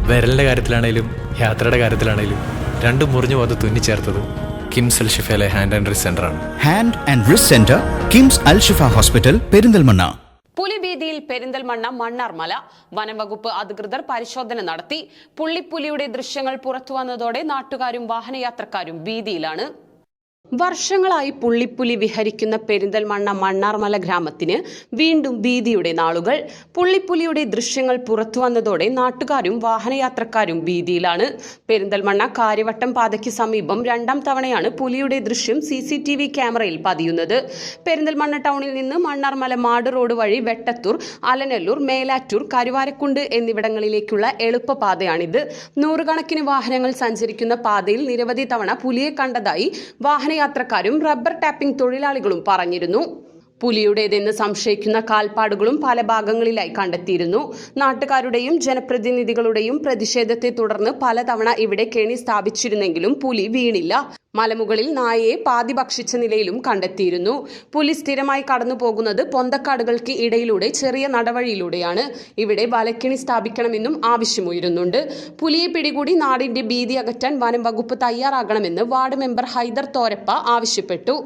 വിരലിൻ്റെ കാര്യത്തിലാണേലും യാത്രയുടെ കാര്യത്തിലാണേലും രണ്ടും മുറിഞ്ഞു പോകാതെ തുന്നിച്ചേർത്തത് കിംസ് അൽ ഷിഫയിലെ ഹാൻഡ് ആൻഡ് റിസ്റ്റ് സെൻ്ററാണ്. Hand and wrist centre, KIMS Al Shifa hospital, Perinthalmanna. പുലിഭീതിയിൽ പെരിന്തൽമണ്ണ മണ്ണാർമല. വനംവകുപ്പ് അധികൃതർ പരിശോധന നടത്തി. പുള്ളിപ്പുലിയുടെ ദൃശ്യങ്ങൾ പുറത്തുവന്നതോടെ നാട്ടുകാരും വാഹനയാത്രക്കാരും ഭീതിയിലാണ്. വർഷങ്ങളായി പുള്ളിപ്പുലി വിഹരിക്കുന്ന പെരിന്തൽമണ്ണ മണ്ണാർമല ഗ്രാമത്തിന് വീണ്ടും ഭീതിയുടെ നാളുകൾ. പുള്ളിപ്പുലിയുടെ ദൃശ്യങ്ങൾ പുറത്തുവന്നതോടെ നാട്ടുകാരും വാഹനയാത്രക്കാരും ഭീതിയിലാണ്. പെരിന്തൽമണ്ണ കാര്യവട്ടം പാതയ്ക്ക് സമീപം രണ്ടാം തവണയാണ് പുലിയുടെ ദൃശ്യം CCTV ക്യാമറയിൽ പതിയുന്നത്. പെരിന്തൽമണ്ണ ടൗണിൽ നിന്ന് മണ്ണാർമല മാട് റോഡ് വഴി വെട്ടത്തൂർ, അലനല്ലൂർ, മേലാറ്റൂർ, കരുവാരക്കുണ്ട് എന്നിവിടങ്ങളിലേക്കുള്ള എളുപ്പപാതയാണിത്. നൂറുകണക്കിന് വാഹനങ്ങൾ സഞ്ചരിക്കുന്ന പാതയിൽ നിരവധി തവണ പുലിയെ കണ്ടതായി വാഹനയാത്രക്കാരും റബ്ബർ ടാപ്പിംഗ് തൊഴിലാളികളും പറഞ്ഞിരുന്നു. പുലിയുടേതെന്ന് സംശയിക്കുന്ന കാൽപ്പാടുകളും പല ഭാഗങ്ങളിലായി കണ്ടെത്തിയിരുന്നു. നാട്ടുകാരുടെയും ജനപ്രതിനിധികളുടെയും പ്രതിഷേധത്തെ തുടർന്ന് പലതവണ ഇവിടെ കെണി സ്ഥാപിച്ചിരുന്നെങ്കിലും പുലി വീണില്ല. മലമുകളിൽ നായയെ പാതി ഭക്ഷിച്ച നിലയിലും കണ്ടെത്തിയിരുന്നു. പുലി സ്ഥിരമായി കടന്നു പോകുന്നത് പൊന്തക്കാടുകൾക്ക് ഇടയിലൂടെ ചെറിയ നടവഴിയിലൂടെയാണ്. ഇവിടെ വലക്കെണി സ്ഥാപിക്കണമെന്നും ആവശ്യമുയരുന്നുണ്ട്. പുലിയെ പിടികൂടി നാടിന്റെ ഭീതി അകറ്റാൻ വനം വകുപ്പ് തയ്യാറാകണമെന്ന് വാർഡ് മെമ്പർ ഹൈദർ തോരപ്പ ആവശ്യപ്പെട്ടു.